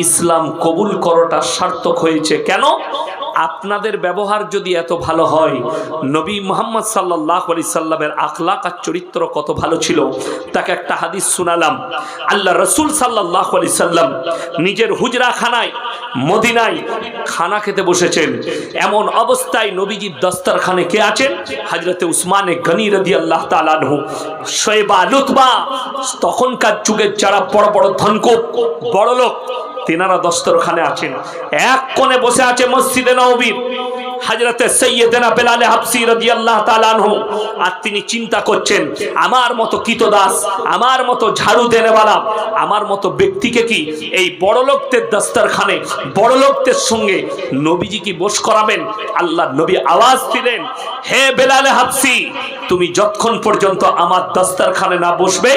ইসলাম কবুল করাটা সার্থক হয়েছে কেন? আপনাদের ব্যবহার যদি এত ভালো হয়, নবী মুহাম্মদ সাল্লাল্লাহু আলাইহি সাল্লামের আখলাক আর চরিত্র কত ভালো ছিল। তাকে একটা হাদিস শোনালাম। আল্লাহ রাসূল সাল্লাল্লাহু আলাইহি সাল্লাম নিজের হুজরা খানায় মদিনায় খানা খেতে বসেছেন। এমন অবস্থায় নবীজির দস্তরখানে কে আছেন? হযরতে উসমানে গনি রাদিয়াল্লাহু তাআলা আনহু, শোয়েবা, লুতবা, তখনকার যুগের যারা বড় বড় ধনকুব বড় লোক, তিনারা দস্তরখানে আছেন। এক কোণে বসে আছে মসজিদে নববীর হযরতে সাইয়্যিদনা বেলাল হাবশী রাদিয়াল্লাহু তাআলা আনহু। আর তিনি চিন্তা করছেন, আমার মতো কীতদাস, আমার মতো ঝাড়ু দেনেওয়ালা, আমার মতো ব্যক্তিকে কি এই বড় লোকদের দস্তরখানে বড় লোকদের সঙ্গে নবীজি কি বস করাবেন? আল্লাহ নবী আওয়াজ দিলেন, হে বেলাল হাবশী, তুমি যতক্ষণ পর্যন্ত আমার দস্তরখানে না বসবে,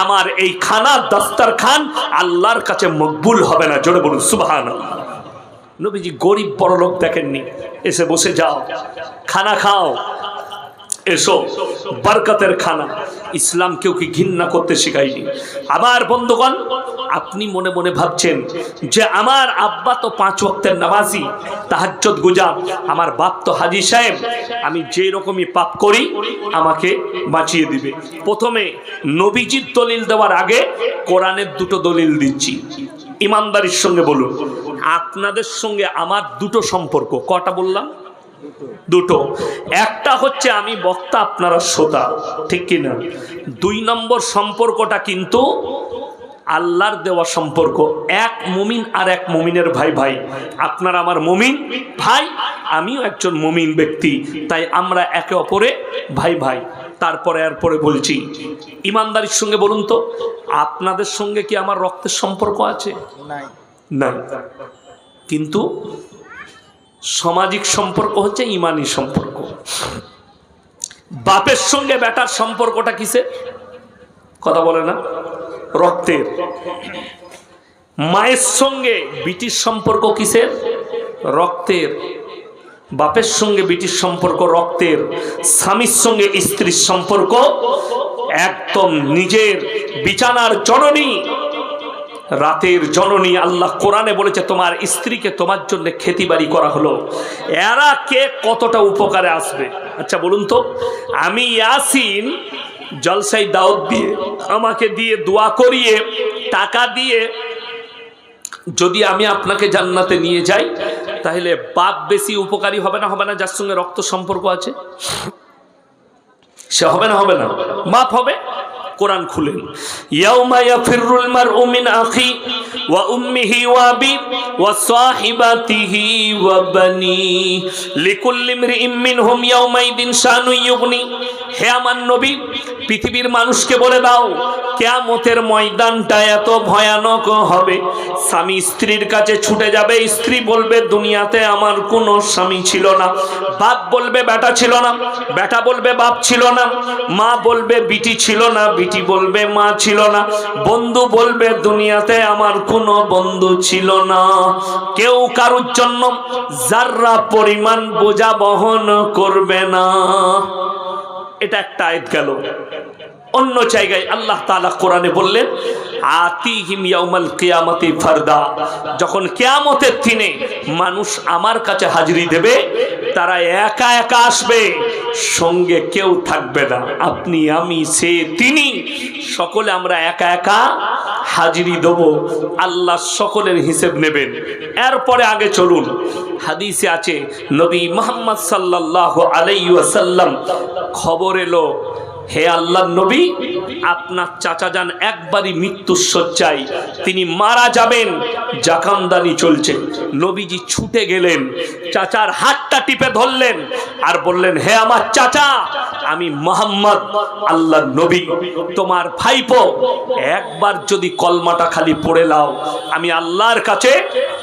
আমার এই খানা দস্তরখান আল্লাহর কাছে মকবুল হবে না। জোরে বলুন সুবহানাল্লাহ। নবীজি গরিব বড় লোক দেখেননি, এসে বসে যাও, খানা খাও, এসো, বরকতের খানা। ইসলাম কেউ কি ঘৃণা করতে শেখায়নি। আমার বন্ধুগণ, আপনি মনে মনে ভাবছেন যে আমার আব্বা তো 5 ওয়াক্তের নামাজি, তাহাজ্জুদ গুজার, আমার বাপ তো হাজী সাহেব, আমি যে রকমই পাপ করি আমাকে বাঁচিয়ে দিবে। প্রথমে নবীজির দলিল দেওয়ার আগে কোরআনের 2টো দলিল দিচ্ছি। ইমানদারির সঙ্গে বলুন, আপনাদের সঙ্গে আমার 2টো সম্পর্ক। কটা বললাম? 2টো। একটা হচ্ছে আমি বক্তা, আপনারা শ্রোতা, ঠিক কিনা? 2 নম্বর সম্পর্কটা কিন্তু আল্লাহর দেওয়া সম্পর্ক। এক মুমিন আর এক মুমিনের ভাই ভাই। আপনারা আমার মুমিন ভাই, আমিও একজন মুমিন ব্যক্তি, তাই আমরা একে অপরে ভাই ভাই। তারপরে এরপরে বলছি, ইমানদারির সঙ্গে বলুন তো, আপনাদের সঙ্গে কি আমার রক্তের সম্পর্ক আছে? নাই। কিন্তু সামাজিক সম্পর্ক হচ্ছে ইমানি সম্পর্ক। বাপের সঙ্গে বেটার সম্পর্কটা কিসের? কথা বলে না? রক্তের। মায়ের সঙ্গে বিটির সম্পর্ক কিসের? রক্তের। বাপের সঙ্গে বিটির সম্পর্ক রক্তের। স্বামীর সঙ্গে স্ত্রীর সম্পর্ক একদম নিজের বিছানার জননী, রাতের জননী। আল্লাহ কোরআনে বলেছে তোমার স্ত্রীকে তোমার জন্য খেতিবাড়ি করা হলো। এরা কে কতটা উপকারে আসবে? আচ্ছা বলুন তো, আমি ইয়াসিন জলসাই দাওয়াত দিয়ে, আমাকে দিয়ে দোয়া করিয়ে, টাকা দিয়ে যদি আমি আপনাকে জান্নাতে নিয়ে যাই, তাহলে বাপ বেশি উপকারী হবে না? হবে না? যার সঙ্গে রক্ত সম্পর্ক আছে সে হবে না? হবে না? বাপ হবে। কোরআন খুলেন, ইয়াউমা ইয়াফিরুল মারউ মিন আখি ওয়া উম্মিহি ওয়া আবি ওয়া সাহিবাতিহি ওয়া বানি লিকুল্লি ইমরিইম মিনহুম ইয়াউমাইদিন শানু ইউগনি। হে আমার নবী, পৃথিবীর মানুষকে বলে দাও, কিয়ামতের ময়দানটা এত ভয়ানক হবে, স্বামী স্ত্রীর কাছে ছুটে যাবে, স্ত্রী বলবে দুনিয়াতে আমার কোনো স্বামী ছিল না, বাপ বলবে বেটা ছিল না, বেটা বলবে বাপ ছিল না, মা বলবে বিটি ছিল না, বিটি বলবে মা ছিল না, বন্ধু বলবে দুনিয়াতে আমার কোনো বন্ধু ছিল না। কেউ কারোর জন্য যাররা পরিমাণ বোঝা বহন করবে না। এটা একটা আয়াত গেল। অন্য জায়গায় আল্লাহ তাআলা কোরআনে বললেন, আতিহিম ইয়াউমাল কিয়ামতি ফারদা। যখন কিয়ামতের দিনে মানুষ আমার কাছে হাজিরি দেবে, তারা একা একা আসবে, সঙ্গে কেউ থাকবে না। আপনি, আমি, সে, তিনি, সকলে আমরা একা একা হাজিরি দেব। আল্লাহ সকলের হিসেব নেবেন। এরপরে আগে চলুন, হাদিসে আছে নবী মুহাম্মদ সাল্লাল্লাহু আলাইহি ওয়াসাল্লাম খবর এলো, হে আল্লাহর নবী, আপনার চাচা যান একবারই মৃত্যুর শয্যায়, তিনি মারা যাবেন, জাকামদানি চলছে। নবীজি ছুটে গেলেন, চাচার হাতটা টিপে ধরলেন আর বললেন, হে আমার চাচা, আমি মুহাম্মদ আল্লাহর নবী, তোমার ভাইপো, একবার যদি কলমাটা খালি পড়ে নাও, আমি আল্লাহর কাছে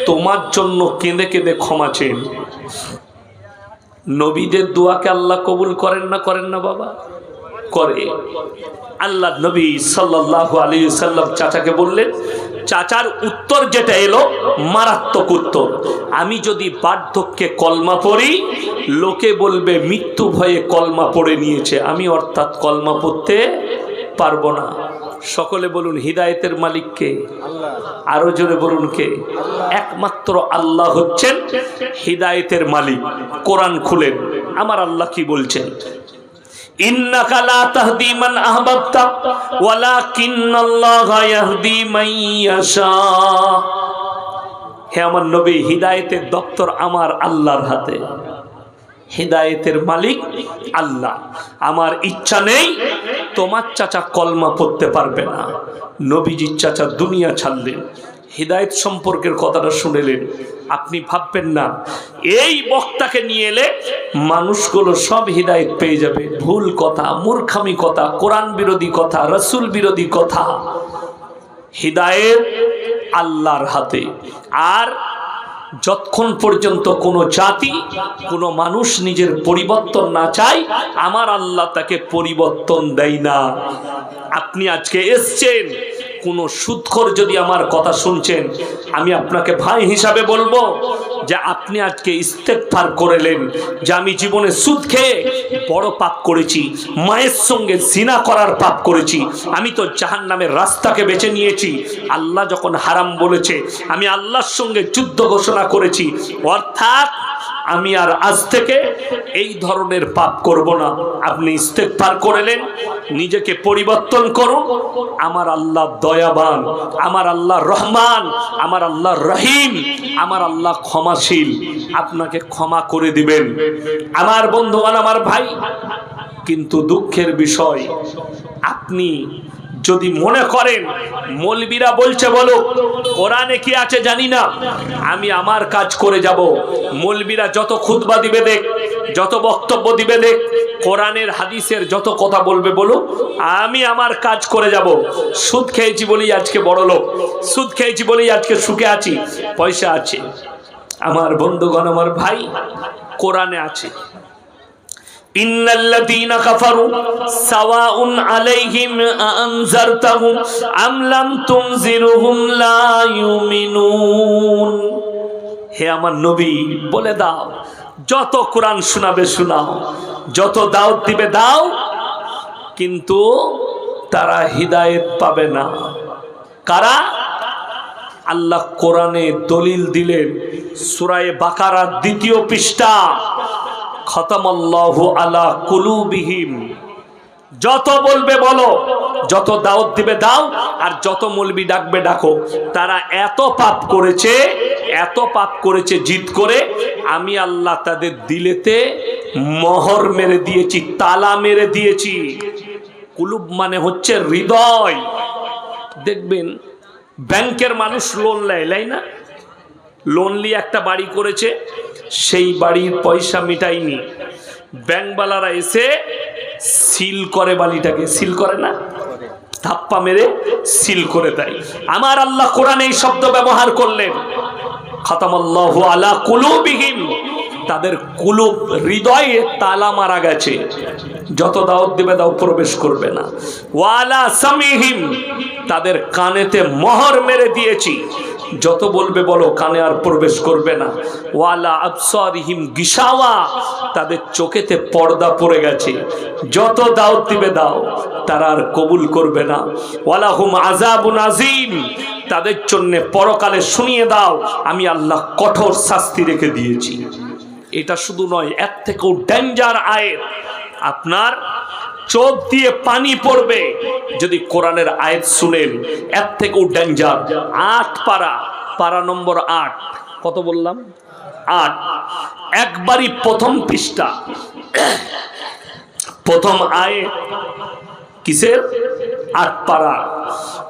তোমার জন্য কেঁদে কেঁদে ক্ষমা চেয়ে। নবীদের দোয়াকে আল্লাহ কবুল করেন না? করেন না বাবা? করে। আল্লাহ নবী সাল্লাল্লাহু আলাইহি ওয়াসাল্লাম চাচাকে বললেন, চাচার উত্তর যেটা এলো মারাত্মক উত্তর, আমি যদি বার্ধক্যে কলমা পড়ি, লোকে বলবে মৃত্যু ভয়ে কলমা পড়ে নিয়েছে, আমি অর্থাৎ কলমা পড়তে পারবো না। সকলে বলুন হিদায়েতের মালিক কে? আরো জোরে বলুন কে? একমাত্র আল্লাহ হচ্ছেন হিদায়েতের মালিক। কোরআন খুলেন, আমার আল্লাহ কি বলছেন? ইন্নাকা লা তাহদি মান আহবাবতা ওয়ালাকিন্নাল্লাহা ইয়াহদি মান ইয়াশা। হে আমার নবী, হিদায়েতের দপ্তর আমার আল্লাহর হাতে। হিদায়েতের মালিক আল্লাহ। আমার ইচ্ছা নেই তোমার চাচা কলমা পড়তে পারবে না। নবীজির চাচা দুনিয়া ছাড়লেন, হিদায়েত সম্পর্কের কথাটা শুনেলেন। আপনি ভাববেন না এই বক্তাকে নিয়ে এলে মানুষগুলো সব হিদায়েত পেয়ে যাবে। ভুল কথা, মূর্খামি কথা, কোরআন বিরোধী কথা, রাসূল বিরোধী কথা। হিদায়েত আল্লাহর হাতে। আর যতক্ষণ পর্যন্ত কোনো জাতি, কোনো মানুষ নিজের পরিবর্তন না চায়, আমার আল্লাহ তাকে পরিবর্তন দেয় না। আপনি আজকে এসছেন, কোনো সুদখোর যদি আমার কথা শুনছেন, আমি আপনাকে ভাই হিসাবে বলবো যে আপনি আজকে ইস্তেগফার করলেন যে আমি জীবনে সুদ খেয়ে বড় পাপ করেছি, মায়ের সঙ্গে জিনা করার পাপ করেছি, আমি তো জাহান্নামের রাস্তাকে বেছে নিয়েছি। আল্লাহ যখন হারাম বলেছে আমি আল্লাহর সঙ্গে যুদ্ধ ঘোষণা করেছি, অর্থাৎ আমি আর আজ থেকে এই ধরনের পাপ করব না। আপনি ইস্তেগফার করলেন, নিজেকে পরিবর্তন করুন। আমার আল্লাহ দয়াবান, আমার আল্লাহ রহমান, আমার আল্লাহ রহিম, আমার আল্লাহ ক্ষমাশীল, আপনাকে ক্ষমা করে দিবেন। আমার বন্ধুগণ, আমার ভাই, কিন্তু দুঃখের বিষয়, আপনি যদি মনে করেন মৌলবীরা বলছে বলো, কোরআনে কি আছে জানি না, আমি আমার কাজ করে যাব। মৌলবীরা যত খুতবা দিবে দেখ, যত বক্তব্য দিবে দেখ, কোরআনের হাদিসের যত কথা বলবে বলো, আমি আমার কাজ করে যাব। সুদ খেয়েছি বলেই আজকে বড় লোক, সুদ খেয়েছি বলেই আজকে সুখে আছি, পয়সা আছে। আমার বন্ধুগণ, আমার ভাই, কোরআনে আছে ইন্নাল্লাযীনা কাফারু সাওয়াউন আলাইহিম আনজারতাহুম আম লাম তুনজিরহুম লা ইউমিনুন। হে আমার নবী, বলে দাও, যত কোরআন শোনাবে শোনাও, যত দাওয়াত দিবে দাও, কিন্তু তারা হিদায়েত পাবে না। কারা? আল্লাহ কোরআনে দলিল দিলেন, সূরা বাকারার ২য় পৃষ্ঠা, খতামাল্লাহু আলা কুলুবিহিম। যত বলবে বলো, যত দাওয়াত দিবে দাও, আর যত মৌলবি ডাকবে ডাকো। তারা এত পাপ করেছে, এত পাপ করেছে জিদ করে, আমি আল্লাহ তাদের দিলেতে মোহর মেরে দিয়েছি, তালা মেরে দিয়েছি। কুলুব মানে হচ্ছে হৃদয়। দেখবেন ব্যাংকের মানুষ লোন নেয় না, লোন নিয়ে একটা বাড়ি করেছে, সেই বাড়ির পয়সা মিটাইনি, ব্যাংকওয়ালারা এসে সিল করে, বাড়িটাকে সিল করে না, ধাপ্পা মেরে সিল করে দেয়। আমার আল্লাহ কোরআনে এই শব্দ ব্যবহার করলেন, খতামাল্লাহু আলা কুলুবিহিম, তাদের কুলুব, হৃদয়ে তালা মারা গেছে, যত দাওয়াত দিবে দাও প্রবেশ করবে না। ওয়ালা সামিহিম, তাদের কানেতে মোহর মেরে দিয়েছি, যত বলবে বলো কানে আর প্রবেশ করবে না। ওয়ালা আবসারিহিম গিশাওয়া, তাদের চোখেতে পর্দা পড়ে গেছে, যত দাওয়াত দিবে দাও তারা আর কবুল করবে না। ওয়ালাহুম আযাবুন আযীম, তাদের জন্য পরকালে শুনিয়ে দাও আমি আল্লাহ কঠোর শাস্তি রেখে দিয়েছি। এটা শুধু নয়, এর থেকেও ডেঞ্জার আয়াত, আপনার চোখ দিয়ে পানি পড়বে যদি কোরআনের আয়াত শুনেন, এর থেকেও ডেঞ্জার। ৮ পারা, পারা নম্বর ৮, কত বললাম? ৮, একবারই প্রথম পৃষ্ঠা, প্রথম আয়াত, কিসের? ৮ পারা।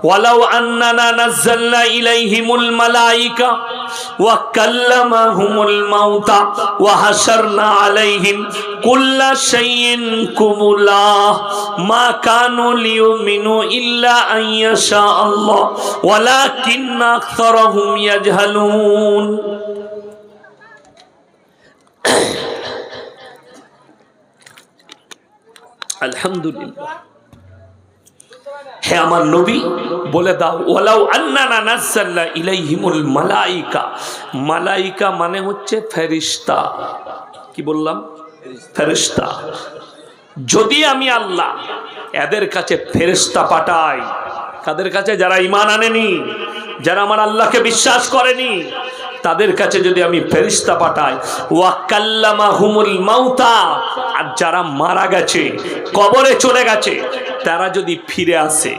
ওয়ালাউ আন্নানা নাযালনা ইলাইহিমুল মালাইকা ওয়া কাল্লামাহুমুল মাউতা ওয়া হাশারনা আলাইহিম কুল্লা শাইইন কুমুলা মা কানু লিয়ুমিনু ইল্লা আন ইয়াশা আল্লাহ ওয়ালাকিন্না আকসারাহুম ইয়াজহালুন। আলহামদুলিল্লাহ। হে আমার নবী, বলে দাও, ওয়ালাউ আন্নানা নাযালনা ইলাইহিমুল মালাইকা, মালাইকা মানে হচ্ছে ফেরেশতা। কি বললাম? ফেরেশতা। যদি আমি আল্লাহ এদের কাছে ফেরেশতা পাঠাই, কাদের কাছে? যারা ঈমান আনেনি, যারা আমার আল্লাহকে বিশ্বাস করেনি, তাদের কাছে যদি আমি ফেরেশতা পাঠাই। ওয়া কাল্লামাহুমুল মাউতা, আর যারা মারা গেছে, কবরে চলে গেছে, তারা যদি ফিরে আসে,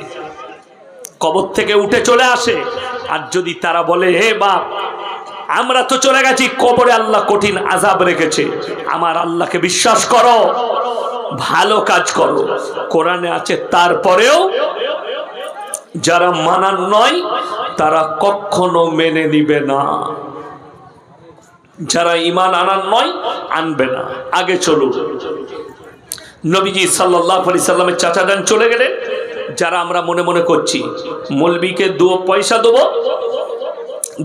কবর থেকে উঠে চলে আসে, আর যদি তারা বলে হে বাপ, আমরা তো চলে গেছি, কবরে আল্লাহ কঠিন আযাব রেখেছে, আমার আল্লাহকে বিশ্বাস করো, ভালো কাজ করো, কোরআনে আছে, তারপরেও যারা মানার নয় তারা কখনো মেনে নিবে না। যারা ঈমান আনার নয়, আনবে না। আগে চলুন। নবীজি সাল্লাল্লাহু আলাইহি সাল্লামের চাচা যান চলে গেলেন। যারা আমরা মনে মনে করছি মৌলবীকে 2 পয়সা দেবো,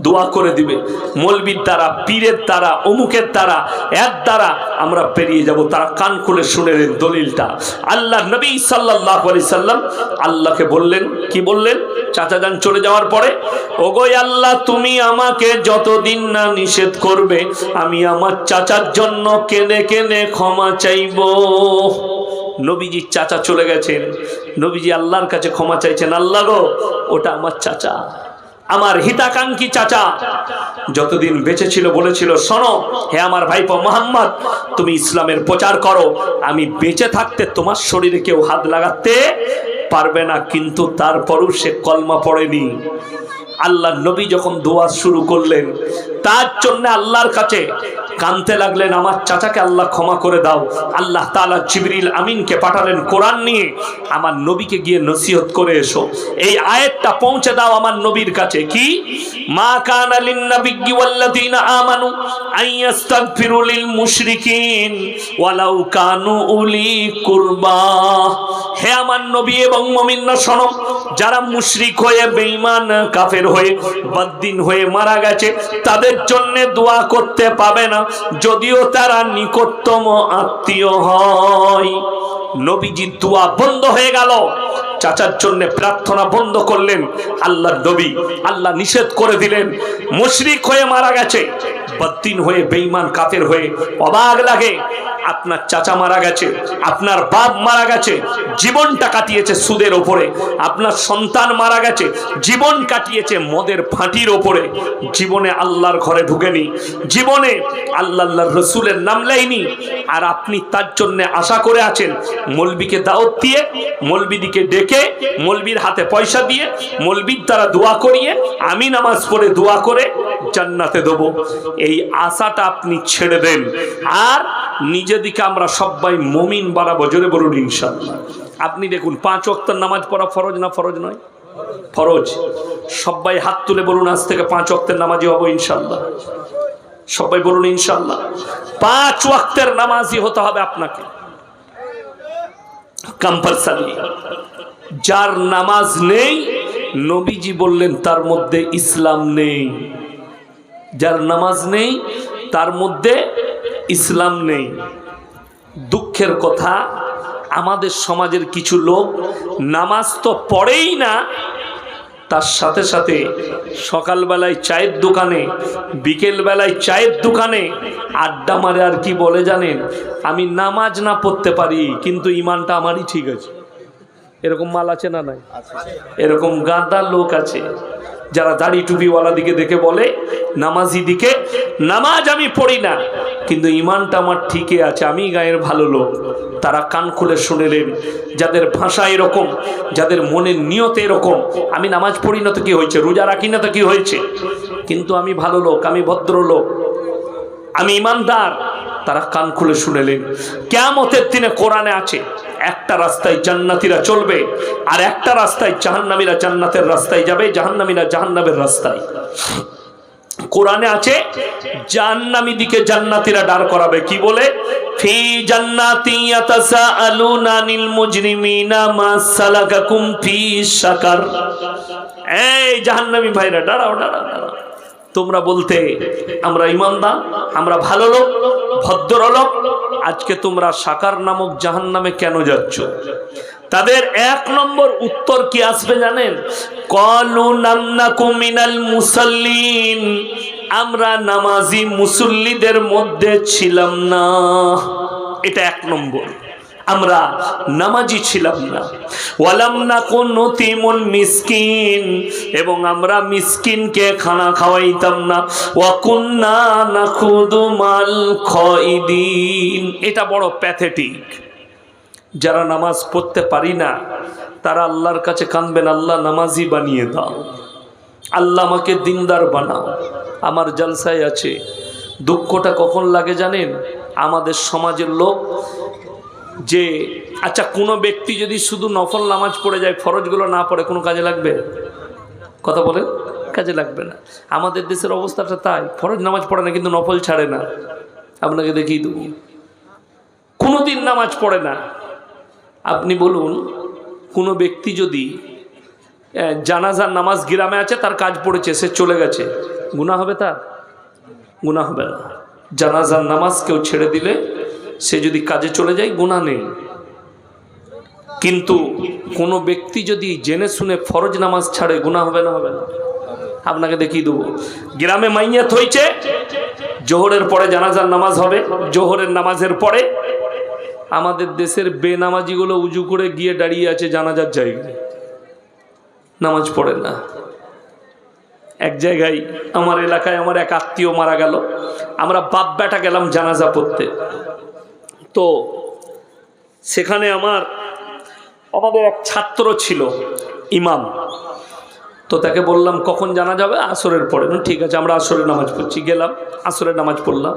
দোয়া করে দিবে, মৌলবীর দ্বারা, পীরের দ্বারা, অমুকের দ্বারা, এর দ্বারা আমরা পেরিয়ে যাব, তারা কান খুলে শুনেলেন দলিলটা। আল্লাহ নবী সাল্লাল্লাহু আলাইহি সাল্লাম আল্লাহকে বললেন, কি বললেন? চাচা যান চলে যাওয়ার পরে, ওগো আল্লাহ, তুমি আমাকে যতদিন না নিষেধ করবে, আমি আমার চাচার জন্য কেঁদে কেঁদে ক্ষমা চাইব। নবীজি চাচা চলে গেছেন, নবীজি আল্লাহর কাছে ক্ষমা চাইছেন, আল্লাহ গো, ওটা আমার চাচা, আমার হিতাকাঙ্ক্ষী চাচা, যতদিন বেঁচে ছিল বলেছিল, শোনো হে আমার ভাইপো মুহাম্মদ, তুমি ইসলামের প্রচার করো, আমি বেঁচে থাকতে তোমার শরীরে কেউ হাত লাগাতে পারবে না, কিন্তু তারপরও সে কলমা পড়েনি। আল্লাহ নবী যখন দোয়া শুরু করলেন, তার জন্য আল্লাহর কাছে কাঁদতে লাগলেন, আমার চাচাকে আল্লাহ ক্ষমা করে দাও। আল্লাহ তাআলা জিবরিল আমিনকে পাঠালেন কোরআন নিয়ে, আমার নবীকে গিয়ে নসিহত করে এসো, এই আয়াতটা পৌঁছে দাও আমার নবীর কাছে। কি? মা কানা লিন নাবিয়্যি ওয়াল্লাযীনা আমানু আইয়াস্তাগফিরু লিল মুশরিকিন ওয়ালাউ কানু উলি কুরবা। হে আমার নবী এবং মুমিনরা শোনো, যারা মুশরিক হয়ে, বেঈমান, কাফের হয়ে, বদ্দিন হয়ে মারা গেছে, তাদের জন্য দোয়া করতে পাবে না, যদিও তারা নিকটতম আত্মীয় হয়। নবীজির দোয়া বন্ধ হয়ে গেল, চাচার জন্য প্রার্থনা বন্ধ করলেন আল্লাহ নবী। আল্লাহ নিষেধ করে দিলেন, মুশরিক হয়ে মারা গেছে, বদ্দিন হয়ে, বেঈমান, কাফের হয়ে। অবাক লাগে, আপনার চাচা মারা গেছে, আপনার বাপ মারা গেছে, জীবনটা কাটিয়েছে সুদের ওপরে, আপনার সন্তান মারা গেছে, জীবন কাটিয়েছে মদের ফাঁটির ওপরে, জীবনে আল্লাহর ঘরে ঢুকেনি, জীবনে আল্লাহর রসুলের নাম নেয়নি, আর আপনি তার জন্য আশা করে আছেন মৌলবীকে দাওয়াত দিয়ে, মৌলবীদিকে ডেকে, মৌলবীর হাতে পয়সা দিয়ে, মৌলবীর দ্বারা দোয়া করিয়ে, আমি নামাজ পড়ে দোয়া করে জান্নাতে দেব, এই আশাটা আপনি ছেড়ে দেন। আর নিজেদিকে আমরা সবাই মুমিন বানাবো, জোরে বলুন ইনশাআল্লাহ। আপনি দেখুন, 5 ওয়াক্তের নামাজ পড়া ফরজ না ফরজ নয়? ফরজ। সবাই হাত তুলে বলুন, আজ থেকে 5 ওয়াক্তের নামাজি হব ইনশাআল্লাহ। সবাই বলুন ইনশাআল্লাহ। 5 ওয়াক্তের নামাজি হতে হবে আপনাকে, কম্পালসারি। যার নামাজ নেই, নবীজি বললেন তার মধ্যে ইসলাম নেই। যার নামাজ নেই তার মধ্যে ইসলাম নেই। দুঃখের কথা, আমাদের সমাজের কিছু লোক নামাজ তো পড়েই না, তার সাথে সাথে সকালবেলায় চায়ের দোকানে, বিকেলবেলায় চায়ের দোকানে আড্ডা মারে। আর কি বলে জানেন? আমি নামাজ না পড়তে পারি, কিন্তু ইমানটা আমারই ঠিক আছে। এরকম মাল আছে না নাই? এরকম গাঁদা লোক আছে, যারা দাড়ি টুপিওয়ালা দিকে দেখে বলে নামাজি দিকে, নামাজ আমি পড়ি না, কিন্তু ইমানটা আমার ঠিকই আছে, আমি গায়ের ভালো লোক। তারা কান খুলে শুনেলেন, যাদের ভাষা এরকম, যাদের মনের নিয়ত এরকম, আমি নামাজ পড়ি না তো কি হয়েছে, রোজা রাখি না তো কি হয়েছে, কিন্তু আমি ভালো লোক, আমি ভদ্রলোক, আমি ইমানদার, তারা কান খুলে শুনেলেন। কিয়ামতের দিনে কোরআনে আছে, একটা রাস্তায় জান্নাতীরা চলবে, আর একটা রাস্তায় জাহান্নামীরা জান্নাতের রাস্তায় যাবে, জাহান্নামীরা জাহান্নামের রাস্তায়। কোরআনে আছে, জাহান্নামী দিকে জান্নাতীরা দাঁড় করাবে, কি বলে? ফি জান্নাতি ইয়াতাসাআলুনা আনিল মুজরিমিনা মা সালাকাকুম ফি সাকার। এই জাহান্নামী ভাইরা, দাঁড়াও দাঁড়াও দাঁড়াও, তোমরা বলতে আমরা ইমানদার, আমরা ভালো লোক, ভদ্রলোক, আজকে তোমরা সাকার নামক জাহান্নামে কেন যাচ্ছ? তাদের 1 নম্বর উত্তর কি আসবে জানেন? ক্বালু লাম নাকু মিনাল মুসাল্লিন, আমরা নামাজি মুসল্লিদের মধ্যে ছিলাম না। এটা 1 নম্বর। আমরা নামাজি ছিলাম না। ওয়ালাম নাকুন নুতিমুল মিসকিন, এবং আমরা মিসকিনকে খানা খাওয়াইতাম না। ওয়া কুন্না নাখুদু মাল খাইদিন। এটা বড় প্যাথেটিক। যারা নামাজ পড়তে পারি না তারা আল্লাহর কাছে কাঁদবেন, আল্লাহ নামাজি বানিয়ে দাও, আল্লাহ আমাকে দিনদার বানাও। আমার জলসায় আছে। দুঃখটা কখন লাগে জানেন? আমাদের সমাজের লোক যে, আচ্ছা কোনো ব্যক্তি যদি শুধু নফল নামাজ পড়ে যায়, ফরজগুলো না পড়ে, কোনো কাজে লাগবে? কথা বলেন, কাজে লাগবে না। আমাদের দেশের অবস্থাটা তাই, ফরজ নামাজ পড়ে না কিন্তু নফল ছাড়ে না। আপনাকে দেখিয়ে দেবো, কোনোদিন নামাজ পড়ে না। আপনি বলুন, কোনো ব্যক্তি যদি জানাজার নামাজ গ্রামে আছে, তার কাজ পড়েছে, সে চলে গেছে, গুনাহ হবে? তার গুনাহ হবে না। জানাজার নামাজ কেউ ছেড়ে দিলে, সে যদি কাজে চলে যায়, গুনাহ নেই। কিন্তু কোনো ব্যক্তি যদি জেনে শুনে ফরজ নামাজ ছাড়ে, গুনাহ হবে না? হবে না। আপনাকে দেখিয়ে দেবো, গ্রামে মাইয়াত হয়েছে, জোহরের পরে জানাজার নামাজ হবে, জোহরের নামাজের পরে আমাদের দেশের বেনামাজিগুলো উজু করে গিয়ে দাঁড়িয়ে আছে জানাজার জায়গায়, নামাজ পড়ে না। এক জায়গায় আমার এলাকায় আমার এক আত্মীয় মারা গেল, আমরা বাপ বেটা গেলাম জানাজা পড়তে। তো সেখানে আমাদের এক ছাত্র ছিল ইমাম। তো তাকে বললাম কখন জানা যাবে? আসরের পরে। ঠিক আছে, আমরা আসরের নামাজ পড়ছি। গেলাম, আসরের নামাজ পড়লাম।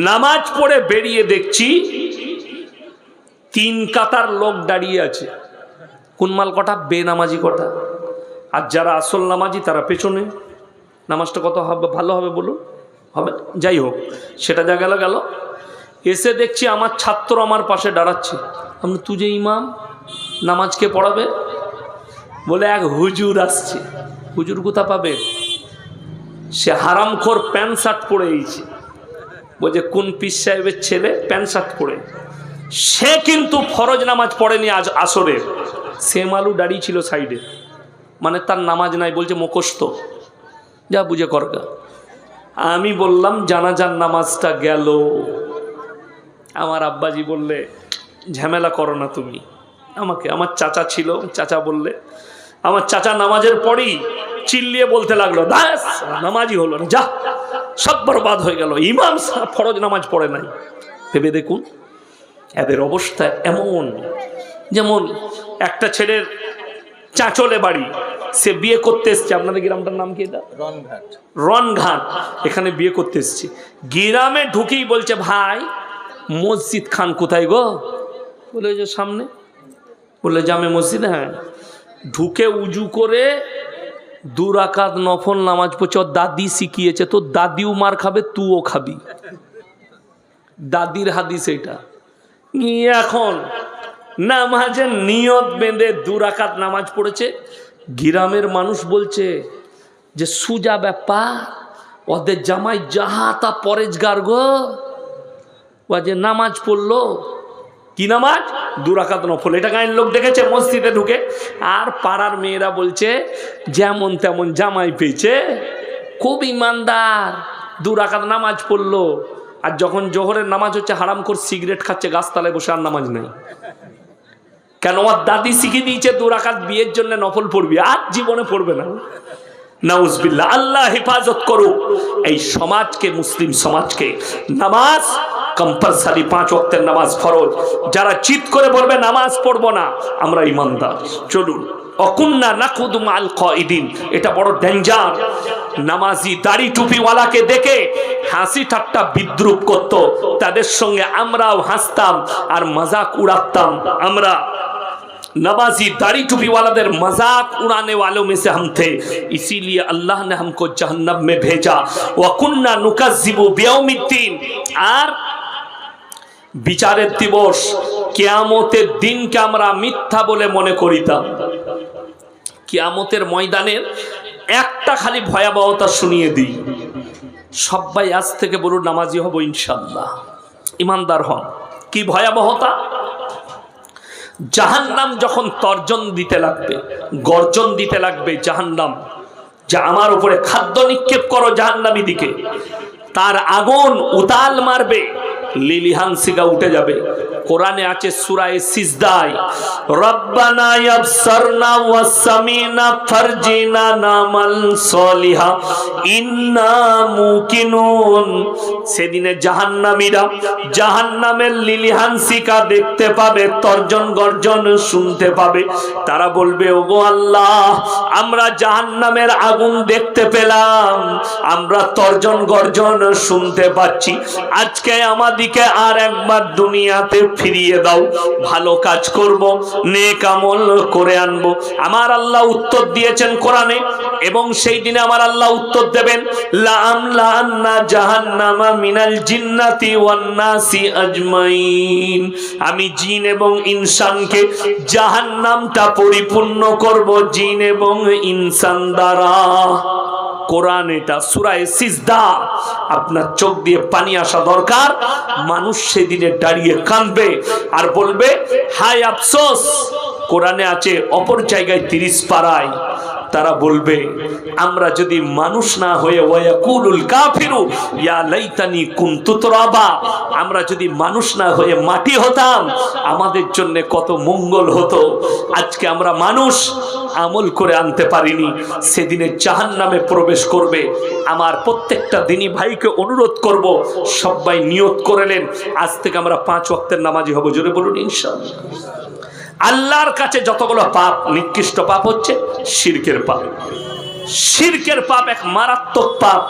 নামাজ পড়ে বেরিয়ে দেখছি 3 কাতার লোক দাঁড়িয়ে আছে। কোন মাল কটা? বেনামাজি কটা। আর যারা আসল নামাজি তারা পেছনে। নামাজটা কত হবে, ভালো হবে বলুন? হবে। যাই হোক, সেটা যা গেল গেল। এসে দেখছি আমার ছাত্র আমার পাশে দাঁড়াচ্ছে। আমি, তুই যে ইমাম, নামাজকে পড়াবে? বলে এক হুজুর আসছে। হুজুর কোথা পাবে? সে হারামখোর প্যান্ট শার্ট পরে এইছে। বলছে কোন পীর সাহেবের ছেলে প্যান্ট শার্ট পরে। সে কিন্তু ফরজ নামাজ পড়েনি আজ আসরে। সে মালু দাঁড়িয়ে ছিল সাইডে, মানে তার নামাজ নাই। বলছে মুখস্থ, যা বুঝে করগা। আমি বললাম জানাজার নামাজটা গেল। আমার আব্বাজি বললে ঝামেলা করো না তুমি। আমাকে, আমার চাচা ছিল, চাচা বললে, আমার চাচা নামাজের পরই চিল্লিয়ে বলতে লাগলো, দাস নামাজই হলো না, যা, সব বরবাদ হয়ে গেল, ইমাম ফরজ নামাজ পড়ে নাই। ভেবে দেখুন এদের অবস্থা এমন। যেমন একটা ছেলের চাঁচলে বাড়ি, সে বিয়ে করতে এসছে। আপনাদের গ্রামটার নাম কি? এটা রনঘাট। এখানে বিয়ে করতে এসছে। গ্রামে ঢুকেই বলছে, ভাই মসজিদ খান কোথায় গো? বলে যে সামনে। বললে জামে মসজিদ? হ্যাঁ। ঢুকে উজু করে 2 রাকাত নফল নামাজ পড়ছে। ওর দাদি শিখিয়েছে। তো দাদিও মার খাবে, তুইও খাবি। দাদির হাদিস এটা। এখন নামাজের নিয়ত বেঁধে 2 রাকাত নামাজ পড়েছে। গ্রামের মানুষ বলছে যে সুজা ব্যাপার, ওদের জামাই যাহাতা পরেজগার গো। ও যে নামাজ পড়লো, কি নামাজ? 2 রাকাত নফল। এটা গায়ের লোক দেখেছে মসজিদে ঢুকে। আর পাড়ার মেয়েরা বলছে যেমন তেমন জামাই পেয়েছে, খুব ইমানদার, 2 রাকাত নামাজ পড়লো। আর যখন জোহরের নামাজ হচ্ছে, হারামখোর সিগারেট খাচ্ছে গাছতলায় বসে, আর নামাজ নেই। কেন? আমার দাদি শিখিয়ে দিয়েছে 2 রাকাত বিয়ের জন্য নফল পড়বি, আর জীবনে পড়বে না। নাউজুবিল্লাহ। আল্লাহ হেফাজত করুক এই সমাজকে, মুসলিম সমাজকে। নামাজ কম্পালসারি, 5 ওয়াক্তের নামাজ ফরজ। যারা চিৎ করে বলবে নামাজ পড়বো না, আমরা ইমানদার। চলুন, অকুন্না নাকুদু মাল কাইদিন, এটা বড় ডেঞ্জার। নামাজি দাড়ি টুপিওয়ালাকে দেখে হাসি ঠাট্টা বিদ্রুপ করত, তাদের সঙ্গে আমরাও হাসতাম আর মজাক উড়াতাম। আমরা नमाजी दाढ़ी टूपी वालाদের मजाक उड़ाने वालों में से हम थे, इसीलिए अल्लाह ने हमको जहन्नम में भेजा। वकुन्ना नुकज़्ज़िबु बियौमिद्दीन, আর বিচারের দিবস কিয়ামতের দিনকে আমরা মিথ্যা বলে মনে করিতাম। কিয়ামতের ময়দানের একটা খালি ভয়াবহতা শুনিয়ে দিই। সবাই আজ থেকে বলুন নামাজি হব ইনশাআল্লাহ, ইমানদার হন। কি ভয়াবহতা? জাহান্নাম যখন তর্জন দিতে লাগবে, গর্জন দিতে লাগবে জাহান্নাম, যে আমার উপরে খাদ্য নিক্ষেপ করো জাহান্নামী দিকে, তার আগুন উতাল মারবে, লিলিহান সিগা উঠে যাবে। কোরআনে আছে সূরা সিজদায়, রব্বানা ইয়াবসারনা ওয়াসামিনা ফারজিনা নামাল সলিহা ইন্না মুকিনুন। সেদিনে জাহান্নামীরা জাহান্নামের লিলিহানসিকা দেখতে পাবে, তর্জন গর্জন শুনতে পাবে। তারা বলবে, ওগো আল্লাহ, আমরা জাহান্নামের আগুন দেখতে পেলাম, আমরা তর্জন গর্জন শুনতে পাচ্ছি, আজকে আমাদিকে আর একবার দুনিয়াতে ফিরিয়ে দাও, ভালো কাজ করব, নেক আমল করে আনবো। আমার আল্লাহ উত্তর দিয়েছেন কোরআনে, এবং সেই দিনে আমার আল্লাহ উত্তর দেবেন, লাআমলাআন্না জাহান্নামা মিনাল জিন্নাতি ওয়ান নাসি আজমাইন। আমি জিন এবং ইনসানকে জাহান্নামটা পরিপূর্ণ করব জিন এবং ইনসান দ্বারা। কোরআন এটা, সূরা সিজদা। আপনার চোখ দিয়ে পানি আসা দরকার। মানুষ সেদিনে দাঁড়িয়ে কাঁদবে আর বলবে, হায় আফসোস। কোরআনে আছে অপর জায়গায় 30 পারায়, তারা বলবে, আমরা যদি মানুষ না হয়ে ওয়ায়াকুলুল কাফিরু ইয়া লাইতানি কুনতু তুরাবা, আমরা যদি মানুষ না হয়ে মাটি হতাম আমাদের জন্য কত মঙ্গল হতো। আজকে আমরা মানুষ, আমল করে আনতে পারিনি, সেদিনে জাহান্নামে প্রবেশ করবে। আমার প্রত্যেকটা দিনী ভাইকে অনুরোধ করব, সবাই নিয়ত করে নেন, আজ থেকে আমরা 5 ওয়াক্তের নামাজি হব। জোরে বলুন ইনশাআল্লাহ। আল্লাহর কাছে যতগুলো পাপ, নিকৃষ্ট পাপ হচ্ছে শিরকের পাপ। শিরকের পাপ এক মারাত্মক পাপ।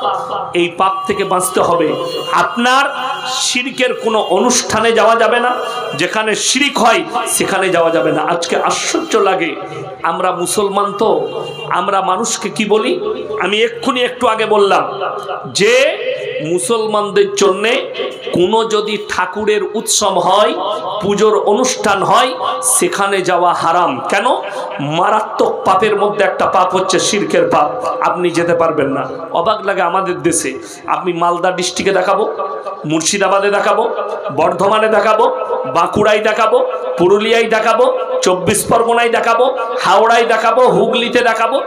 এই পাপ থেকে বাঁচতে হবে। আপনার শিরকের কোনো অনুষ্ঠানে যাওয়া যাবে না, যেখানে শিরক হয় সেখানে যাওয়া যাবে না। আজকে আশ্চর্য লাগে, আমরা মুসলমান তো আমরা মানুষকে কি বলি, আমি এক্ষুনি একটু আগে বললাম যে মুসলমানদের জন্যে কোনো যদি ঠাকুরের উৎসব হয়, পুজোর অনুষ্ঠান হয়, সেখানে যাওয়া হারাম। কেন? মারাত্মক পাপের মধ্যে একটা পাপ হচ্ছে শিরকের পাপ। আপনি যেতে পারবেন না। অবাক লাগে আমাদের দেশে, আপনি মালদা ডিস্ট্রিক্টে দেখাবো, মুর্শিদাবাদে দেখাবো, বর্ধমানে দেখাবো, বাঁকুড়ায় দেখাবো, পুরুলিয়ায় দেখাবো, 24 পরগনায় দেখাবো, হাওড়ায় দেখাবো, হুগলিতে দেখাবো,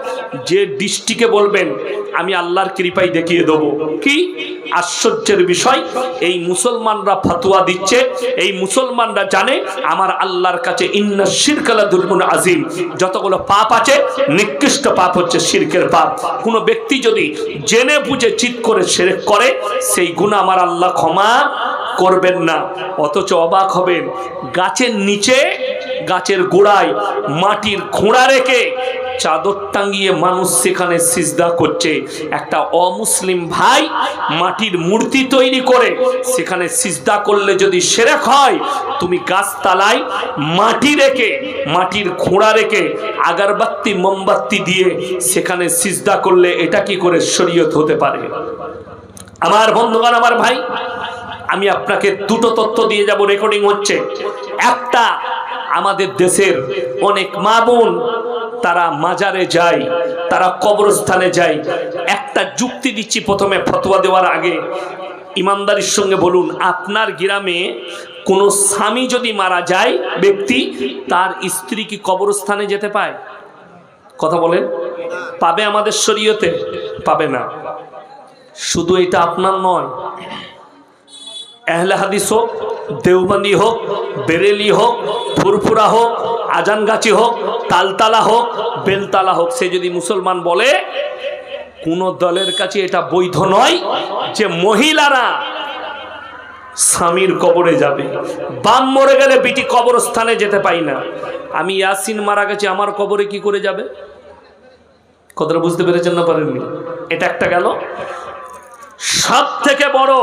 যে ডিস্ট্রিক্টে বলবেন আমি আল্লাহর কৃপায় দেখিয়ে দেবো। কি আশ্চর্যের বিষয়, এই মুসলমানরা ফতোয়া দিচ্ছে, এই মুসলমানরা জানে আমার আল্লাহর কাছে ইন্না শিরকা লাযুলমুন আযীম, যতগুলো পাপ আছে নিকৃষ্ট পাপ হচ্ছে শিরকের পাপ। কোনো ব্যক্তি যদি জেনে বুঝে চিৎ করে শিরক করে, সেই গুনাহ আমার আল্লাহ ক্ষমা করবেন না। অথচ অবাক হবেন, গাছের নিচে, গাছের গোড়ায় মাটির খোঁড়া রেখে চাদর টাঙিয়ে মানুষ সেখানে সিজদা করছে। একটা অমুসলিম ভাই মাটির মূর্তি তৈরি করে সেখানে সিজদা করলে যদি শিরক হয়, তুমি গাছতলায় মাটি রেখে, মাটির খোঁড়া রেখে আগরবাতি মোমবাতি দিয়ে সেখানে সিজদা করলে এটা কি করে শরীয়ত হতে পারে? আমার বন্ধুগণ, আমার ভাই, আমি আপনাকে দুটো তথ্য দিয়ে যাব, রেকর্ডিং হচ্ছে। একটা, আমাদের দেশের অনেক মা বোন তারা মাজারে যায়, তারা কবরস্থানে যায়। একটা যুক্তি দিচ্ছি প্রথমে ফতোয়া দেওয়ার আগে, ইমানদারির সঙ্গে বলুন, আপনার গ্রামে কোনো স্বামী যদি মারা যায় ব্যক্তি, তার স্ত্রী কি কবরস্থানে যেতে পায়? কথা বলেন, পাবে? আমাদের শরীয়তে পাবে না। শুধু এটা আপনার নয়, আহলে হাদিস হোক, দেওবন্দি হোক, বেরেলি হোক, ফুরফুরা হোক, আজানগাছি হোক, তালতালা হোক, বেলতালা হোক, সে যদি মুসলমান বলে, কোন দলের কাছে এটা বৈধ নয় যে মহিলারা স্বামীর কবরে যাবে। বাম মরে গেলে বিটি কবরস্থানে যেতে পাই না। আমি ইয়াসিন মারা গেছে, আমার কবরে কি করে যাবে? কথাটা বুঝতে পেরেছেন না পারেননি? এটা একটা গেল। সব থেকে বড়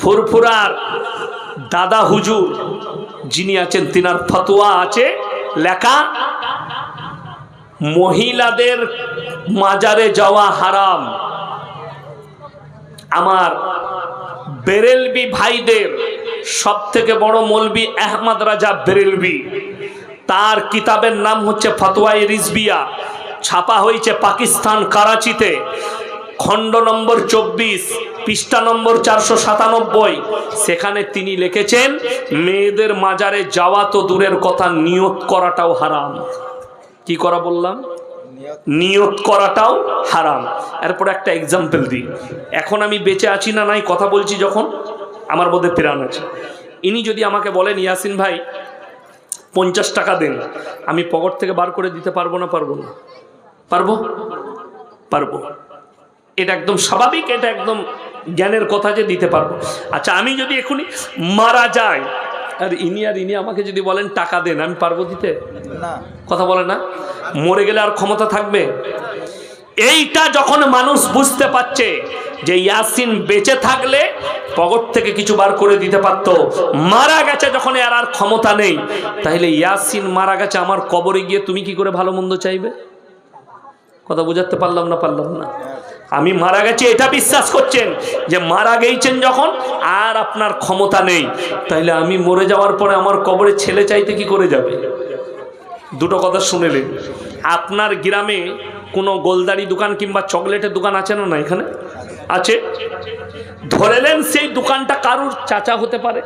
ফুরফুরার দাদা হুজুর যিনি আছেন, তিনার ফতোয়া আছে লেখা, মহিলাদের মাজারে যাওয়া হারাম। আমার বেরেলবি ভাইদের সব থেকে বড় মৌলবি আহমদ রাজা বেরেলবি, তার কিতাবের নাম হচ্ছে ফতোয়ায়ে রিজবিয়া, ছাপা হয়েছে পাকিস্তান করাচিতে, খণ্ড নম্বর 24, পৃষ্ঠা নম্বর 497। সেখানে তিনি লিখেছেন, মেয়েদের মাজারে যাওয়া তো দূরের কথা, নিয়ত করাটাও হারাম। কি করা বললাম? নিয়ত করাটাও হারাম। এরপর একটা এক্সাম্পল দিই। এখন আমি বেঁচে আছি না নাই কথা বলছি, যখন আমার মধ্যে প্রাণ আছে, ইনি যদি আমাকে বলেন ইয়াসিন ভাই 50 টাকা দেন, আমি পকেট থেকে বার করে দিতে পারবো না? পারবো না? পারবো? পারবো। এটা একদম স্বাভাবিক, এটা একদম জ্ঞানের কথা যে দিতে পারবো। আচ্ছা, আমি যদি এখনই মারা যাই আর ইনি আমাকে যদি বলেন টাকা দেন, আমি পারবো দিতে? না। কথা বলে না? মরে গেলে আর ক্ষমতা থাকবে? এইটা যখন মানুষ বুঝতে পারছে যে ইয়াসিন বেঁচে থাকলে পকেট থেকে কিছু বার করে দিতে পারতো, মারা গেছে যখন আর ক্ষমতা নেই, তাহলে ইয়াসিন মারা গেছে, আমার কবরে গিয়ে তুমি কি করে ভালো মন্দ চাইবে? কথা বুঝাতে পারলাম না? পারলাম না? আমি মারা গেছি এটা বিশ্বাস করছেন যে মারা গেছেন যখন আর আপনার ক্ষমতা নেই, তাইলে আমি মরে যাওয়ার পরে আমার কবরে ছেলে চাইতে কি করে যাবে? দুটো কথা শুনেলেন। আপনার গ্রামে কোনো গোলদারি দোকান কিংবা চকলেটের দোকান আছে না? এখানে আছে। ধরে নেন সেই দোকানটা কারুর চাচা হতে পারে,